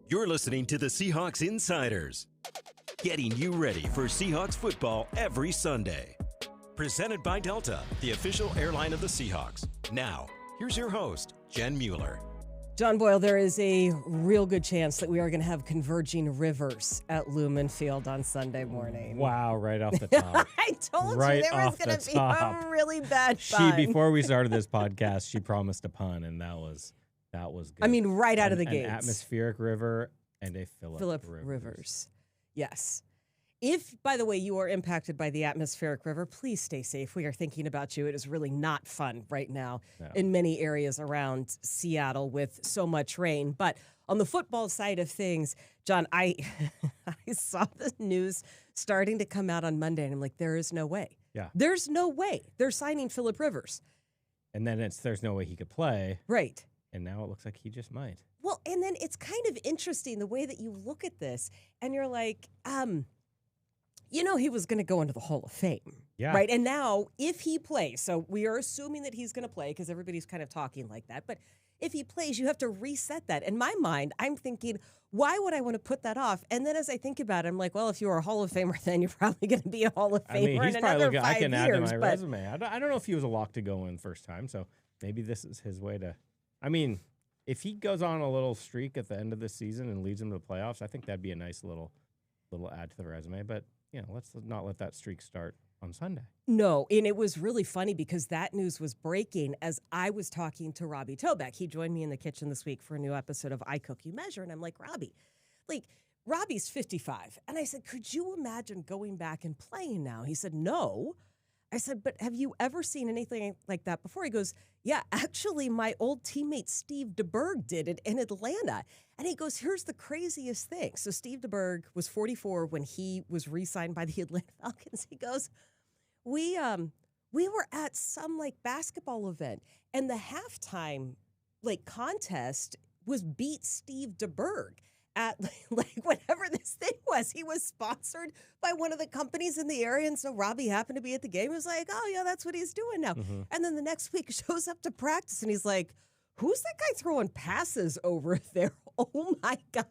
You're listening to the Seahawks Insiders, getting you ready for Seahawks football every Sunday. Presented by Delta, the official airline of the Seahawks. Now, here's your host, Jen Mueller. John Boyle, there is a real good chance that we are going to have converging rivers at Lumen Field on Sunday morning. Wow, right off the top. I told right you there was going to be a really bad pun. Before we started this podcast, she promised a pun, and that was good. I mean, right out of the gates. An atmospheric river and a Phillips Rivers. Yes. If, by the way, you are impacted by the atmospheric river, please stay safe. We are thinking about you. It is really not fun right now in many areas around Seattle with so much rain. But on the football side of things, John, I saw the news starting to come out on Monday, and I'm like, there is no way. Yeah. There's no way. They're signing Phillips Rivers. And then there's no way he could play. Right. And now it looks like he just might. Well, and then it's kind of interesting the way that you look at this, and you're like, you know, he was going to go into the Hall of Fame, right? And now, if he plays, so we are assuming that he's going to play because everybody's kind of talking like that. But if he plays, you have to reset that. In my mind, I'm thinking, why would I want to put that off? And then as I think about it, I'm like, well, if you were a Hall of Famer, then you're probably going to be a Hall of Famer he's in probably another 5 years. I can add to my resume. I don't know if he was a lock to go in first time, so maybe this is his way to. I mean, if he goes on a little streak at the end of the season and leads him to the playoffs, I think that'd be a nice little add to the resume. But you know, let's not let that streak start on Sunday. No, and it was really funny because that news was breaking as I was talking to Robbie Tobeck. He joined me in the kitchen this week for a new episode of I Cook, You Measure, and I'm like, Robbie's 55. And I said, could you imagine going back and playing now? He said, no. I said, but have you ever seen anything like that before? He goes, yeah, actually, my old teammate Steve DeBerg did it in Atlanta. And he goes, here's the craziest thing. So Steve DeBerg was 44 when he was re-signed by the Atlanta Falcons. He goes, we were at some basketball event, and the halftime contest was beat Steve DeBerg at whatever this thing was. He was sponsored by one of the companies in the area, and so Robbie happened to be at the game. He was like, oh, yeah, that's what he's doing now. Mm-hmm. And then the next week shows up to practice, and he's like, who's that guy throwing passes over there? Oh, my gosh.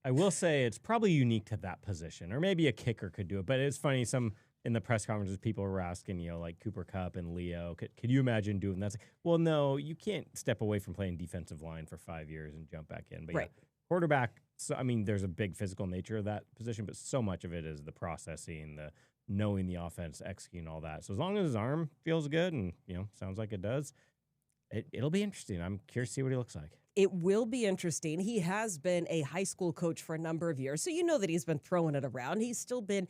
I will say it's probably unique to that position, or maybe a kicker could do it. But it's funny, in the press conferences, people were asking, Cooper Kupp and Leo, could you imagine doing that? Well, no, you can't step away from playing defensive line for 5 years and jump back in. But right. Yeah, quarterback, so I mean, there's a big physical nature of that position, but so much of it is the processing, the knowing the offense, executing all that. So as long as his arm feels good, and sounds like it does, it'll be interesting. I'm curious to see what he looks like. It will be interesting. He has been a high school coach for a number of years, so you know that he's been throwing it around. He's still been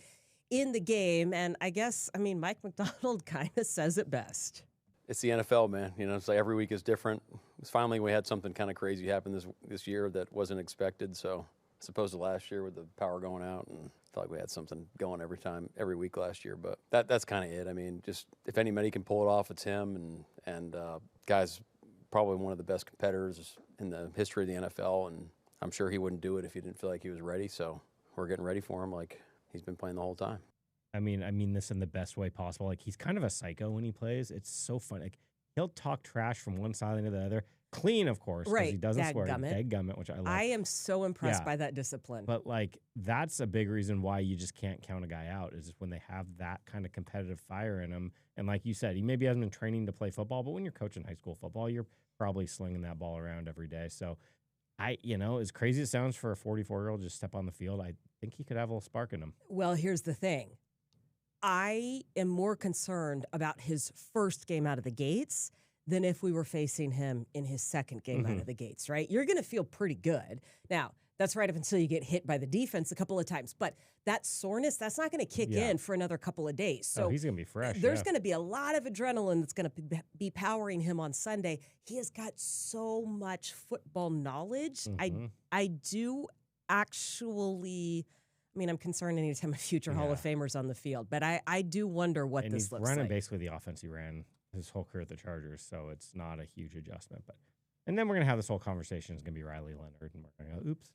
in the game, and I guess, Mike McDonald kind of says it best. It's the NFL, man. It's like every week is different. Finally, we had something kind of crazy happen this year that wasn't expected. So, as opposed to last year with the power going out, and I felt like we had something going every week last year. But that's kind of it. Just if anybody can pull it off, it's him. And guy's probably one of the best competitors in the history of the NFL. And I'm sure he wouldn't do it if he didn't feel like he was ready. So we're getting ready for him like he's been playing the whole time. I mean this in the best way possible. He's kind of a psycho when he plays. It's so funny. He'll talk trash from one sideline to the other. Clean, of course, because he doesn't swear. Dadgummit, which I love. I am so impressed by that discipline. But that's a big reason why you just can't count a guy out, is just when they have that kind of competitive fire in him. And like you said, he maybe hasn't been training to play football, but when you're coaching high school football, you're probably slinging that ball around every day. So as crazy as it sounds for a 44-year-old just step on the field, I think he could have a little spark in him. Well, here's the thing. I am more concerned about his first game out of the gates than if we were facing him in his second game out of the gates, right? You're going to feel pretty good. Now, that's right up until you get hit by the defense a couple of times. But that soreness, that's not going to kick in for another couple of days. So he's going to be fresh. There's going to be a lot of adrenaline that's going to be powering him on Sunday. He has got so much football knowledge. Mm-hmm. I do actually... I'm concerned anytime a future Hall of Famer's on the field, but I do wonder what this looks like. And he's running basically the offense he ran his whole career at the Chargers, so it's not a huge adjustment. And then we're going to have this whole conversation. It's going to be Riley Leonard, and we're going to go, oops.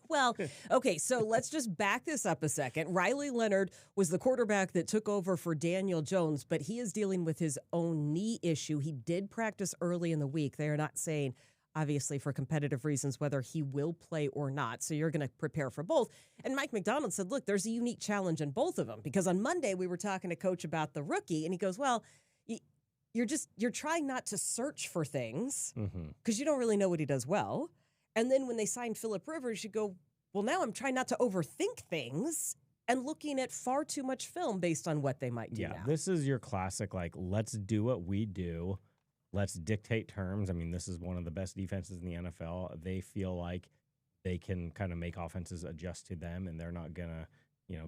Well, okay, so let's just back this up a second. Riley Leonard was the quarterback that took over for Daniel Jones, but he is dealing with his own knee issue. He did practice early in the week. They are not saying obviously for competitive reasons, whether he will play or not. So you're going to prepare for both. And Mike McDonald said, look, there's a unique challenge in both of them, because on Monday we were talking to Coach about the rookie, and he goes, well, you're trying not to search for things because you don't really know what he does well. And then when they signed Phillips Rivers, you go, well, now I'm trying not to overthink things and looking at far too much film based on what they might do now. This is your classic, like, let's do what we do. Let's dictate terms. I mean, this is one of the best defenses in the NFL. They feel like they can kind of make offenses adjust to them, and they're not going to,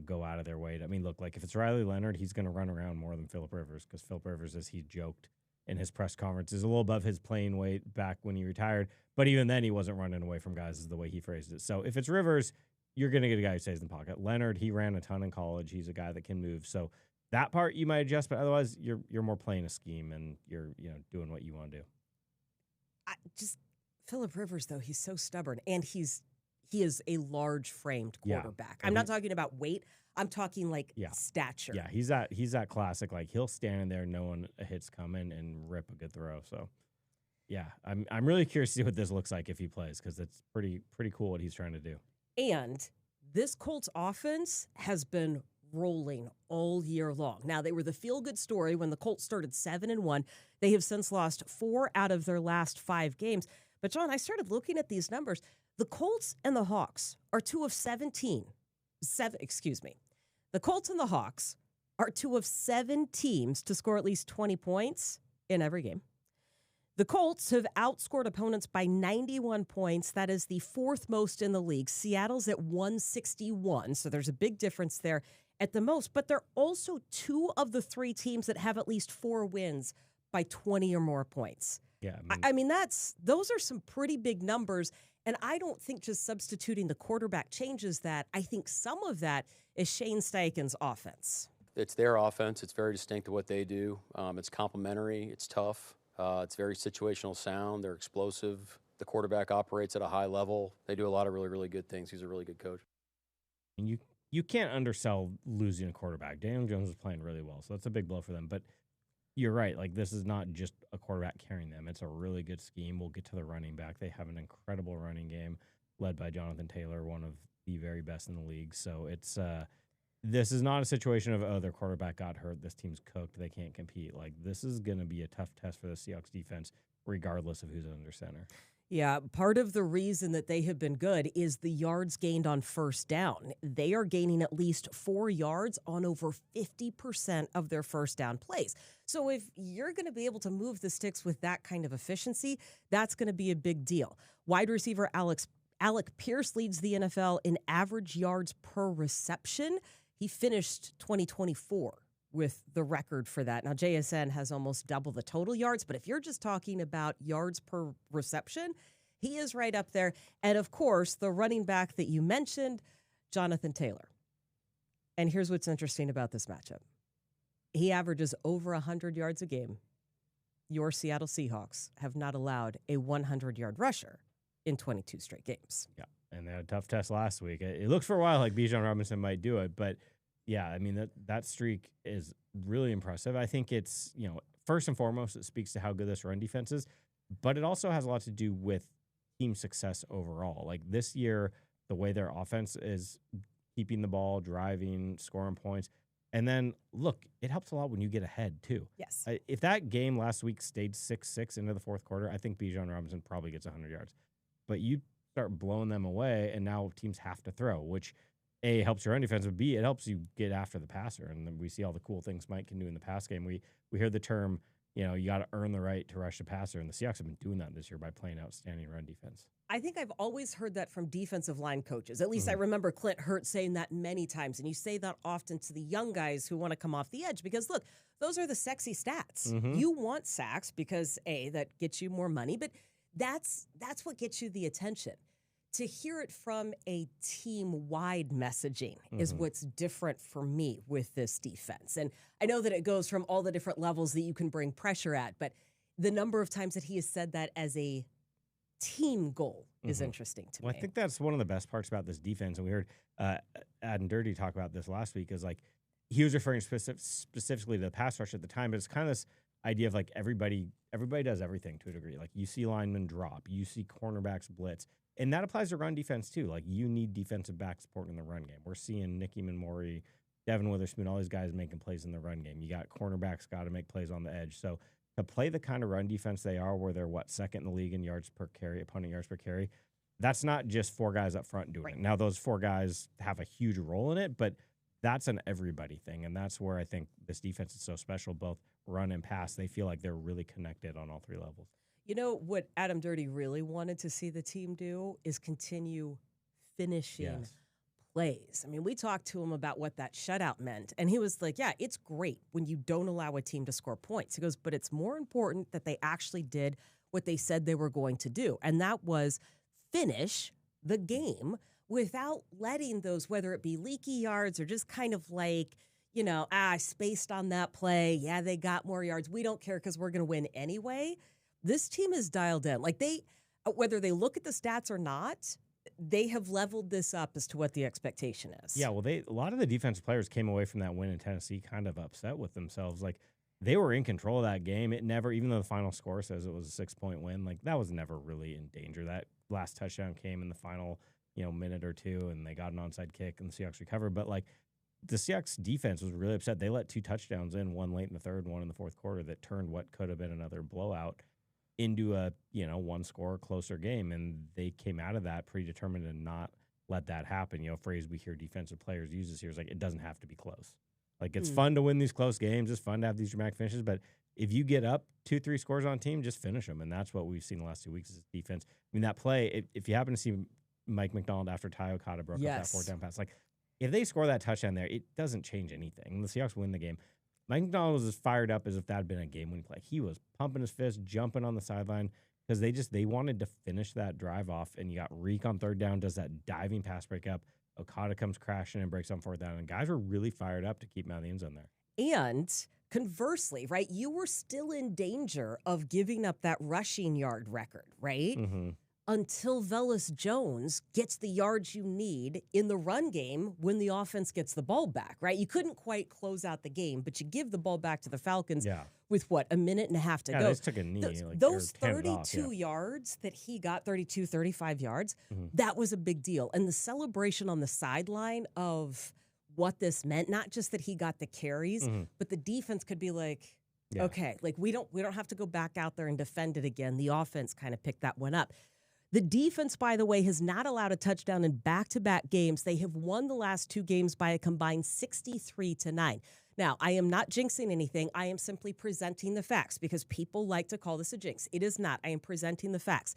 go out of their way. I mean, look, like if it's Riley Leonard, he's going to run around more than Phillips Rivers, because Phillips Rivers, as he joked in his press conference, is a little above his playing weight back when he retired. But even then, he wasn't running away from guys, is the way he phrased it. So if it's Rivers, you're going to get a guy who stays in the pocket. Leonard, he ran a ton in college. He's a guy that can move. So that part you might adjust, but otherwise you're more playing a scheme and you're doing what you want to do. Phillips Rivers, though, he's so stubborn, and he is a large-framed quarterback. I'm not talking about weight. I'm talking like stature. Yeah, he's that classic, like he'll stand there knowing a hit's coming and rip a good throw. So yeah, I'm really curious to see what this looks like if he plays, because it's pretty cool what he's trying to do. And this Colts offense has been rolling all year long. Now, they were the feel-good story when the Colts started 7-1. They have since lost 4 out of their last 5 games. But, John, I started looking at these numbers. The Colts and the Hawks are 2 of 17. The Colts and the Hawks are 2 of 7 teams to score at least 20 points in every game. The Colts have outscored opponents by 91 points. That is the 4th most in the league. Seattle's at 161, so there's a big difference there at the most. But they're also 2 of the 3 teams that have at least 4 wins by 20 or more points. Yeah, I mean those are some pretty big numbers, and I don't think just substituting the quarterback changes that. I think some of that is Shane Steichen's offense. It's their offense. It's very distinct to what they do. It's complementary. It's tough. It's very situational sound. They're explosive. The quarterback operates at a high level. They do a lot of really, really good things. He's a really good coach. And you can't undersell losing a quarterback. Daniel Jones is playing really well, so that's a big blow for them. But you're right. Like, this is not just a quarterback carrying them. It's a really good scheme. We'll get to the running back. They have an incredible running game led by Jonathan Taylor, one of the very best in the league. So it's this is not a situation of, their quarterback got hurt, this team's cooked, they can't compete. Like, this is going to be a tough test for the Seahawks defense, regardless of who's under center. Yeah, part of the reason that they have been good is the yards gained on first down. They are gaining at least 4 yards on over 50% of their first down plays. So if you're going to be able to move the sticks with that kind of efficiency, that's going to be a big deal. Wide receiver Alec Pierce leads the NFL in average yards per reception. He finished 2024 with the record for that. Now, JSN has almost double the total yards, but if you're just talking about yards per reception, he is right up there. And, of course, the running back that you mentioned, Jonathan Taylor. And here's what's interesting about this matchup. He averages over 100 yards a game. Your Seattle Seahawks have not allowed a 100-yard rusher in 22 straight games. Yeah, and they had a tough test last week. It looks for a while like Bijan Robinson might do it, but yeah, I mean, that streak is really impressive. I think it's, first and foremost, it speaks to how good this run defense is, but it also has a lot to do with team success overall. Like this year, the way their offense is keeping the ball, driving, scoring points. And then, look, it helps a lot when you get ahead, too. Yes. If that game last week stayed 6-6 into the fourth quarter, I think Bijan Robinson probably gets 100 yards. But you start blowing them away, and now teams have to throw, which A, helps your run defense, but B, it helps you get after the passer. And then we see all the cool things Mike can do in the pass game. We hear the term, you got to earn the right to rush the passer, and the Seahawks have been doing that this year by playing outstanding run defense. I think I've always heard that from defensive line coaches. At least I remember Clint Hurt saying that many times, and you say that often to the young guys who want to come off the edge because, look, those are the sexy stats. You want sacks because, A, that gets you more money, but that's what gets you the attention. To hear it from a team-wide messaging is what's different for me with this defense. And I know that it goes from all the different levels that you can bring pressure at, but the number of times that he has said that as a team goal is interesting to me. I think that's one of the best parts about this defense. And we heard Adam Dirty talk about this last week, is like he was referring specifically to the pass rush at the time, but it's kind of this idea of like everybody does everything to a degree. Like you see linemen drop, you see cornerbacks blitz, and that applies to run defense too. Like you need defensive back support in the run game. We're seeing Nicky Manmori, Devin Witherspoon, all these guys making plays in the run game. You got cornerbacks got to make plays on the edge. So to play the kind of run defense they are, where they're second in the league in yards per carry, opponent yards per carry, that's not just 4 guys up front doing it. Now those 4 guys have a huge role in it, but that's an everybody thing, and that's where I think this defense is so special, both run and pass. They feel like they're really connected on all 3 levels. You know what Adam Dirty really wanted to see the team do is continue finishing plays. I mean, we talked to him about what that shutout meant, and he was like, yeah, it's great when you don't allow a team to score points. He goes, but it's more important that they actually did what they said they were going to do, and that was finish the game without letting those, whether it be leaky yards or just kind of like, I spaced on that play. Yeah, they got more yards. We don't care because we're going to win anyway. This team is dialed in. Like whether they look at the stats or not, they have leveled this up as to what the expectation is. Yeah, well, a lot of the defensive players came away from that win in Tennessee kind of upset with themselves. Like they were in control of that game. It never, even though the final score says it was a 6-point win, like that was never really in danger. That last touchdown came in the final minute or 2, and they got an onside kick, and the Seahawks recovered. But, like, the Seahawks defense was really upset. They let 2 touchdowns in, one late in the third, one in the fourth quarter, that turned what could have been another blowout into a, 1-score closer game. And they came out of that pretty determined to not let that happen. A phrase we hear defensive players use this year is like, it doesn't have to be close. Like, it's fun to win these close games. It's fun to have these dramatic finishes. But if you get up 2-3 scores on team, just finish them. And that's what we've seen the last 2 weeks is defense. I mean, that play, if you happen to see Mike McDonald after Ty Okada broke up that 4th down pass. Like, if they score that touchdown there, it doesn't change anything. The Seahawks win the game. Mike McDonald was as fired up as if that had been a game-winning play. He was pumping his fist, jumping on the sideline, because they wanted to finish that drive off, and you got Reek on 3rd down, does that diving pass breakup. Okada comes crashing and breaks on 4th down, and guys were really fired up to keep him out of the end zone there. And conversely, right, you were still in danger of giving up that rushing yard record, right? Mm-hmm. Until Velus Jones gets the yards you need in the run game when the offense gets the ball back, right? You couldn't quite close out the game, but you give the ball back to the Falcons with, a minute and a half to go. They just took a knee. Those 32 yards that he got, 32, 35 yards, that was a big deal. And the celebration on the sideline of what this meant, not just that he got the carries, but the defense could be like, okay, like we don't have to go back out there and defend it again. The offense kind of picked that one up. The defense, by the way, has not allowed a touchdown in back-to-back games. They have won the last 2 games by a combined 63-9. Now, I am not jinxing anything. I am simply presenting the facts because people like to call this a jinx. It is not. I am presenting the facts.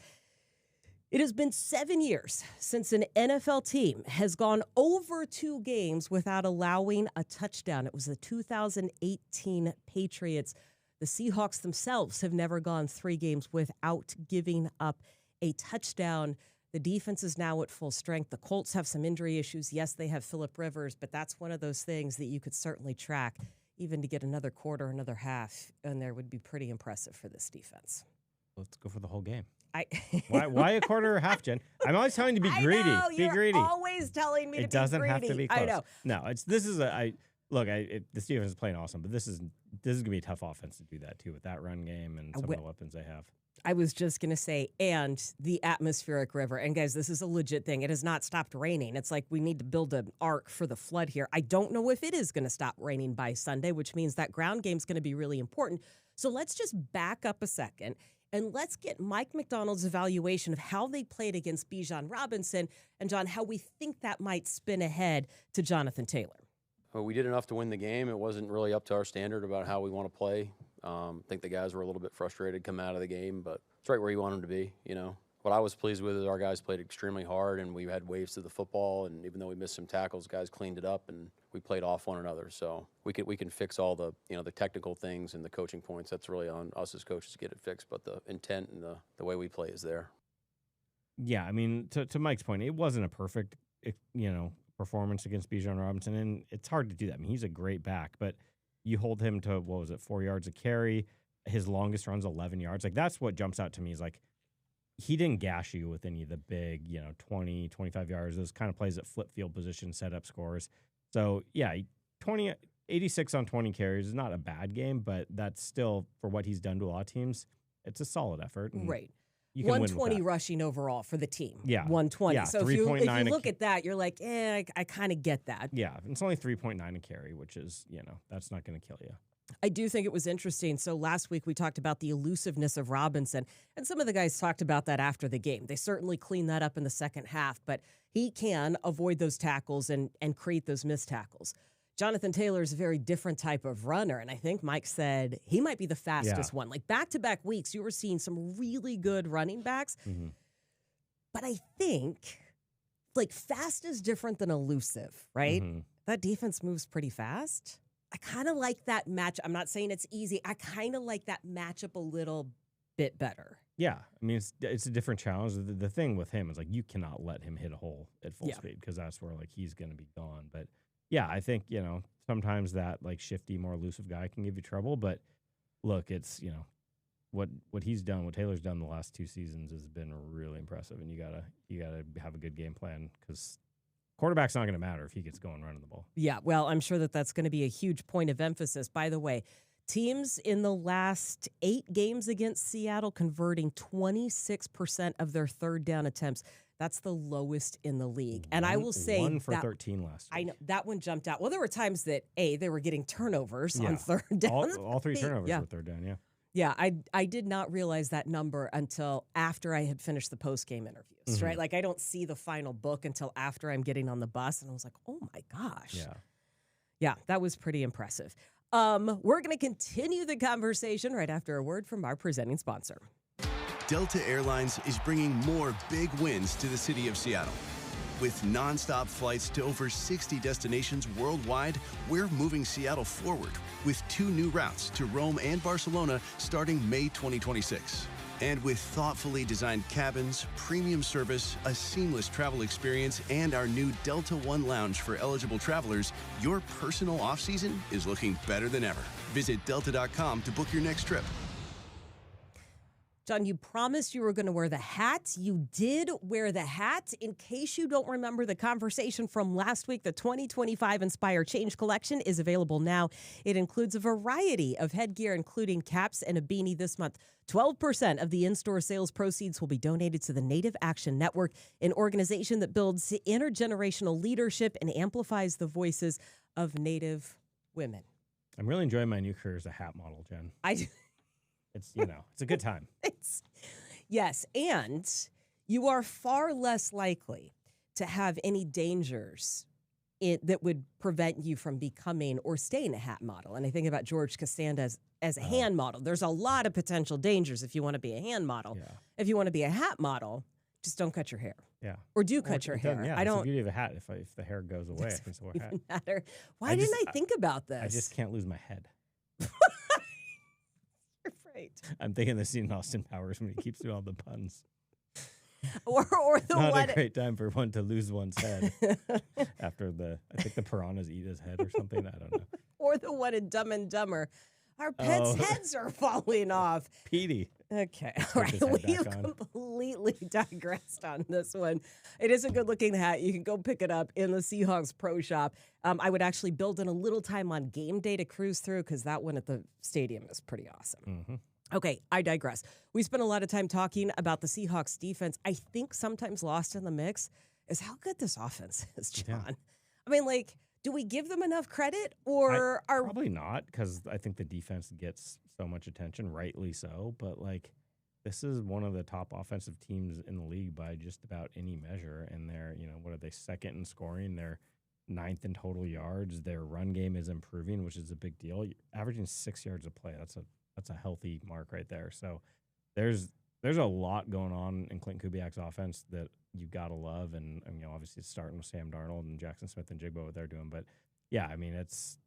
It has been 7 years since an NFL team has gone over 2 games without allowing a touchdown. It was the 2018 Patriots. The Seahawks themselves have never gone 3 games without giving up a touchdown. The defense is now at full strength. The Colts have some injury issues. Yes, they have Phillips Rivers, but that's one of those things that you could certainly track. Even to get another quarter, another half, and there would be pretty impressive for this defense. Let's go for the whole game. Why a quarter or half, Jen? I'm always telling you to be greedy. Be greedy. Always telling me to be greedy. It doesn't have to be close. I know. No, this defense is playing awesome, but this is going to be a tough offense to do that too with that run game and some of the weapons they have. I was just going to say, and the atmospheric river. And guys, this is a legit thing. It has not stopped raining. It's like we need to build an ark for the flood here. I don't know if it is going to stop raining by Sunday, which means that ground game is going to be really important. So let's just back up a second and let's get Mike McDonald's evaluation of how they played against Bijan Robinson and, John, how we think that might spin ahead to Jonathan Taylor. Well, we did enough to win the game. It wasn't really up to our standard about how we want to play. I think the guys were a little bit frustrated coming out of the game, but it's right where you want them to be, What I was pleased with is our guys played extremely hard, and we had waves to the football, and even though we missed some tackles, guys cleaned it up, and we played off one another. So we can fix all the, the technical things and the coaching points. That's really on us as coaches to get it fixed, but the intent and the way we play is there. Yeah, I mean, to Mike's point, it wasn't a perfect, performance against Bijan Robinson, and it's hard to do that. I mean, he's a great back, but you hold him to, 4 yards a carry. His longest run's 11 yards. Like, that's what jumps out to me is, like, he didn't gash you with any of the big, 20, 25 yards. Those kind of plays at flip field position, set up scores. So, yeah, 86 on 20 carries is not a bad game, but that's still, for what he's done to a lot of teams, it's a solid effort. Right. You can 120 rushing overall for the team. Yeah. 120. Yeah, so if you look at that, you're like, I kind of get that. Yeah. It's only 3.9 a carry, which is, that's not going to kill you. I do think it was interesting. So last week we talked about the elusiveness of Robinson, and some of the guys talked about that after the game. They certainly cleaned that up in the second half, but he can avoid those tackles and create those missed tackles. Jonathan Taylor is a very different type of runner, and I think Mike said he might be the fastest one. Like back-to-back weeks, you were seeing some really good running backs. Mm-hmm. But I think, like, fast is different than elusive, right? Mm-hmm. That defense moves pretty fast. I kind of like that match. I'm not saying it's easy. I kind of like that matchup a little bit better. Yeah. I mean, it's a different challenge. The thing with him is, like, you cannot let him hit a hole at full speed because that's where, like, he's going to be gone. But yeah, I think, sometimes that like shifty, more elusive guy can give you trouble. But look, it's, what he's done, what Taylor's done the last 2 seasons has been really impressive. And you gotta have a good game plan because quarterback's not going to matter if he gets going running the ball. Yeah, well, I'm sure that's going to be a huge point of emphasis. By the way, teams in the last 8 games against Seattle converting 26% of their third down attempts. That's the lowest in the league. And I will say 1 for 13 last week. I know that one jumped out. Well, there were times that they were getting turnovers on third down. All 3 turnovers were third down, yeah. Yeah, I did not realize that number until after I had finished the post-game interviews, right? Like, I don't see the final book until after I'm getting on the bus, and I was like, oh, my gosh. Yeah, that was pretty impressive. We're going to continue the conversation right after a word from our presenting sponsor. Delta Airlines is bringing more big wins to the city of Seattle. With nonstop flights to over 60 destinations worldwide, we're moving Seattle forward with 2 new routes to Rome and Barcelona starting May 2026. And with thoughtfully designed cabins, premium service, a seamless travel experience, and our new Delta One Lounge for eligible travelers, your personal off-season is looking better than ever. Visit delta.com to book your next trip. John, you promised you were going to wear the hat. You did wear the hat. In case you don't remember the conversation from last week, the 2025 Inspire Change collection is available now. It includes a variety of headgear, including caps and a beanie this month. 12% of the in-store sales proceeds will be donated to the Native Action Network, an organization that builds intergenerational leadership and amplifies the voices of Native women. I'm really enjoying my new career as a hat model, Jen. It's, it's a good time. Yes, and you are far less likely to have any dangers that would prevent you from becoming or staying a hat model. And I think about George Costanza as a hand model. There's a lot of potential dangers if you want to be a hand model. Yeah. If you want to be a hat model, just don't cut your hair. Yeah. Or cut your hair. Yeah, I don't. It's the beauty of a hat. If the hair goes away, I can still wear a hat. Matter. Why didn't I think about this? I just can't lose my head. Right. I'm thinking the scene in Austin Powers when he keeps doing all the puns. Or the Not one. a great time for one to lose one's head after I think the piranhas eat his head or something. I don't know. Or the one in Dumb and Dumber. Our pets' heads are falling off. Petey. Okay. All right. We've completely digressed on this one. It is a good-looking hat. You can go pick it up in the Seahawks Pro Shop. I would actually build in a little time on game day to cruise through because that one at the stadium is pretty awesome. Mm-hmm. Okay, I digress. We spent a lot of time talking about the Seahawks defense. I think sometimes lost in the mix is how good this offense is, John. Yeah. I mean, like, do we give them enough credit or are probably not, because I think the defense gets so much attention, rightly so. But like, this is one of the top offensive teams in the league by just about any measure. And they're, what are they, second in scoring? They're 9th in total yards. Their run game is improving, which is a big deal. Averaging 6 yards a play. That's a healthy mark right there. So there's a lot going on in Clinton Kubiak's offense that you got to love. And obviously it's starting with Sam Darnold and Jackson Smith and Jigba, what they're doing. But yeah, I mean, it's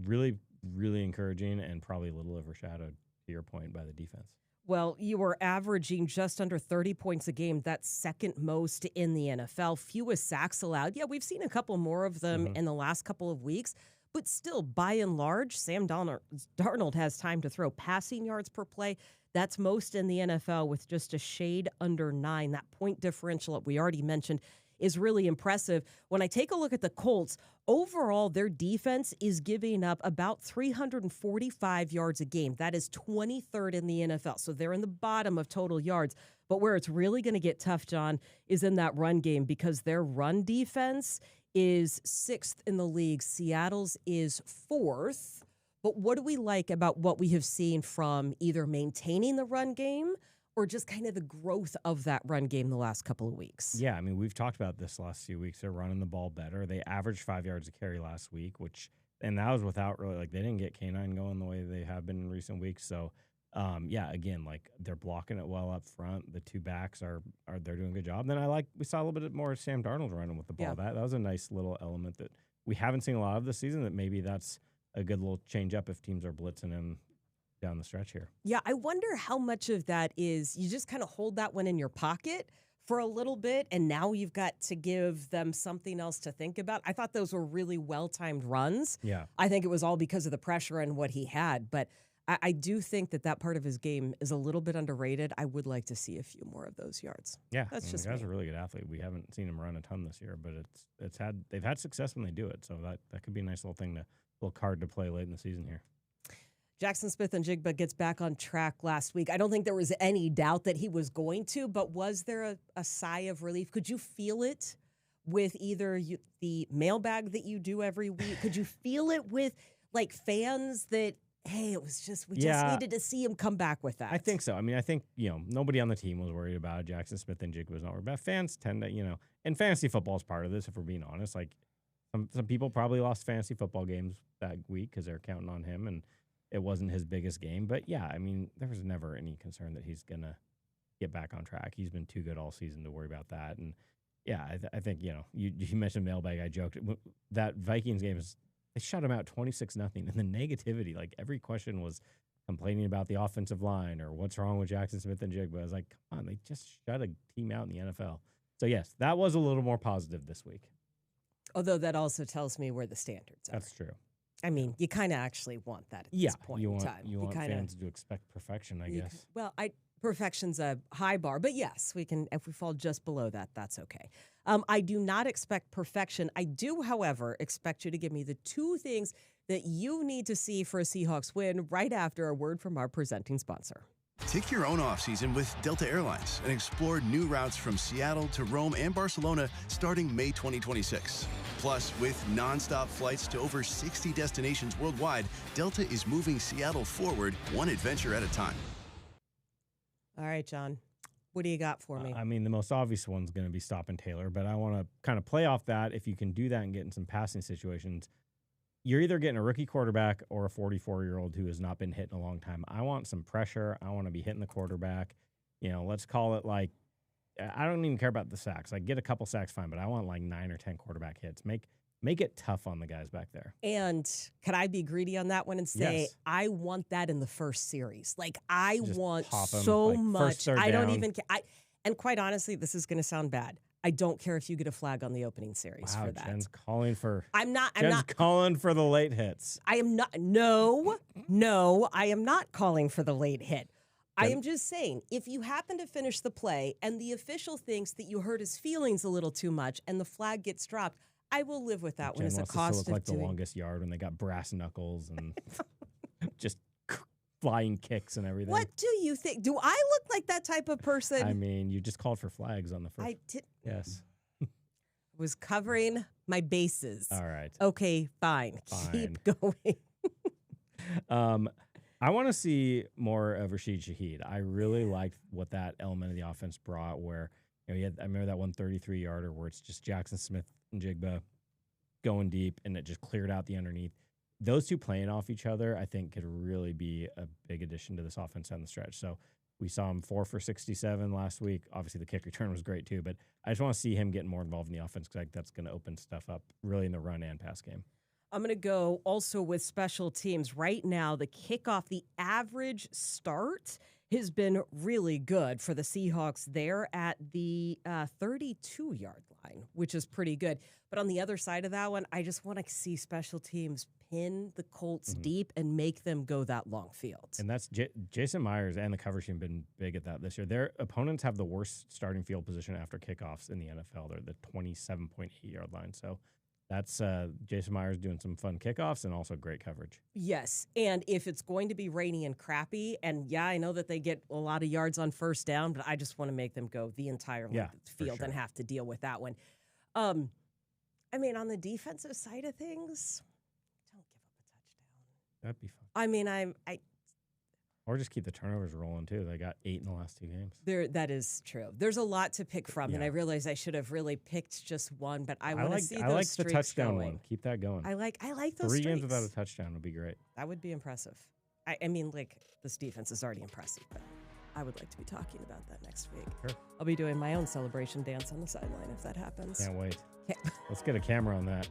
really, really encouraging and probably a little overshadowed, to your point, by the defense. Well, you were averaging just under 30 points a game. That's second most in the NFL. Fewest sacks allowed. Yeah, we've seen a couple more of them in the last couple of weeks. But still, by and large, Sam Darnold has time to throw. Passing yards per play, that's most in the NFL with just a shade under 9. That point differential that we already mentioned is really impressive. When I take a look at the Colts, overall, their defense is giving up about 345 yards a game. That is 23rd in the NFL. So they're in the bottom of total yards. But where it's really going to get tough, John, is in that run game because their run defense is 6th in the league. Seattle's is 4th. But what do we like about what we have seen from either maintaining the run game or just kind of the growth of that run game the last couple of weeks? Yeah, I mean, we've talked about this last few weeks. They're running the ball better. They averaged 5 yards a carry last week, and that was without really, like, they didn't get K9 going the way they have been in recent weeks. So, yeah, again, like, they're blocking it well up front. The two backs they're doing a good job. Then we saw a little bit more of Sam Darnold running with the ball. Yeah. That was a nice little element that we haven't seen a lot of this season, that maybe that's a good little change up if teams are blitzing him down the stretch here. Yeah, I wonder how much of that is you just kind of hold that one in your pocket for a little bit, and now you've got to give them something else to think about. I thought those were really well-timed runs. Yeah. I think it was all because of the pressure and what he had, but I do think that part of his game is a little bit underrated. I would like to see a few more of those yards. Yeah, That's just the guy's me. a really good athlete. We haven't seen him run a ton this year, but they've had success when they do it. So that could be a nice little card to play late in the season here. Jackson Smith-Njigba gets back on track last week. I don't think there was any doubt that he was going to, but was there a sigh of relief? Could you feel it with either the mailbag that you do every week? Could you feel it with like fans that, hey, it was just, we just needed to see him come back with that? I think so. I mean, I think, nobody on the team was worried about it. Jackson Smith-Njigba was not worried about it. Fans tend to, and fantasy football is part of this, if we're being honest. Like, some people probably lost fantasy football games that week because they're counting on him, and it wasn't his biggest game. But, yeah, I mean, there was never any concern that he's going to get back on track. He's been too good all season to worry about that. And, yeah, I think, you mentioned mailbag. I joked. That Vikings game, they shut him out 26-0. And the negativity, like every question was complaining about the offensive line or what's wrong with Jackson Smith-Njigba. I was like, come on, they just shut a team out in the NFL. So, yes, that was a little more positive this week. Although that also tells me where the standards are. That's true. I mean, you kind of actually want that at this point in time. You want kinda, fans to expect perfection, I guess. Perfection's a high bar, but yes, we can. If we fall just below that, that's okay. I do not expect perfection. I do, however, expect you to give me the two things that you need to see for a Seahawks win right after a word from our presenting sponsor. Take your own off-season with Delta Airlines and explore new routes from Seattle to Rome and Barcelona starting May 2026. Plus, with nonstop flights to over 60 destinations worldwide, Delta is moving Seattle forward one adventure at a time. All right, John, what do you got for me? I mean, the most obvious one's going to be stopping Taylor, but I want to kind of play off that. If you can do that and get in some passing situations, you're either getting a rookie quarterback or a 44-year-old who has not been hit in a long time. I want some pressure. I want to be hitting the quarterback. Let's call it like, I don't even care about the sacks. Like, get a couple sacks, fine, but I want like 9 or 10 quarterback hits. Make it tough on the guys back there. And can I be greedy on that one and say, yes, I want that in the first series? Like, I just want so like much. I don't down. even care. And quite honestly, this is going to sound bad. I don't care if you get a flag on the opening series for that. Jen's calling for. I'm not calling for the late hits. I am not. No, I am not calling for the late hit. I am just saying, if you happen to finish the play and the official thinks that you hurt his feelings a little too much and the flag gets dropped, I will live with that one as a cost look of like doing. the longest yard when they got brass knuckles and just flying kicks and everything. What do you think? Do I look like that type of person? I mean, you just called for flags on the first. I did. Yes. Was covering my bases. All right. Okay, fine. Keep going. I want to see more of Rashid Shaheed. I really liked what that element of the offense brought where, I remember that 133-yarder where it's just Jackson Smith-Njigba going deep and it just cleared out the underneath. Those two playing off each other, I think, could really be a big addition to this offense down the stretch. So we saw him 4 for 67 last week. Obviously, the kick return was great too, but I just want to see him getting more involved in the offense because I think that's going to open stuff up really in the run and pass game. I'm going to go also with special teams. Right now, the kickoff, the average start has been really good for the Seahawks there at the 32-yard line, which is pretty good. But on the other side of that one, I just want to see special teams pin the Colts deep and make them go that long field. And that's Jason Myers and the coverage team have been big at that this year. Their opponents have the worst starting field position after kickoffs in the NFL. They're the 27.8-yard line. So that's Jason Myers doing some fun kickoffs and also great coverage. Yes, and if it's going to be rainy and crappy, and yeah, I know that they get a lot of yards on first down, but I just want to make them go the entire length of the field and have to deal with that one. I mean, on the defensive side of things, don't give up a touchdown. That'd be fun. I mean, Or just keep the turnovers rolling, too. They got 8 in the last 2 games. that is true. There's a lot to pick from, and I realize I should have really picked just one, but I want to see those streaks the touchdown going. One. Keep that going. I like those 3 streaks. games without a touchdown would be great. That would be impressive. I mean, like, this defense is already impressive, but I would like to be talking about that next week. Sure. I'll be doing my own celebration dance on the sideline if that happens. Can't wait. Let's get a camera on that.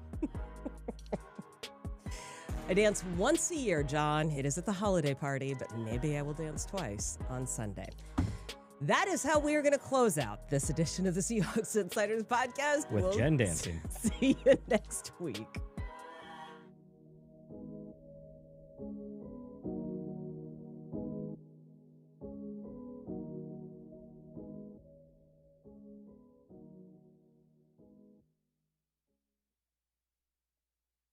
I dance once a year, John. It is at the holiday party, but maybe I will dance twice on Sunday. That is how we are going to close out this edition of the Seahawks Insiders podcast. With Jen dancing. See you next week.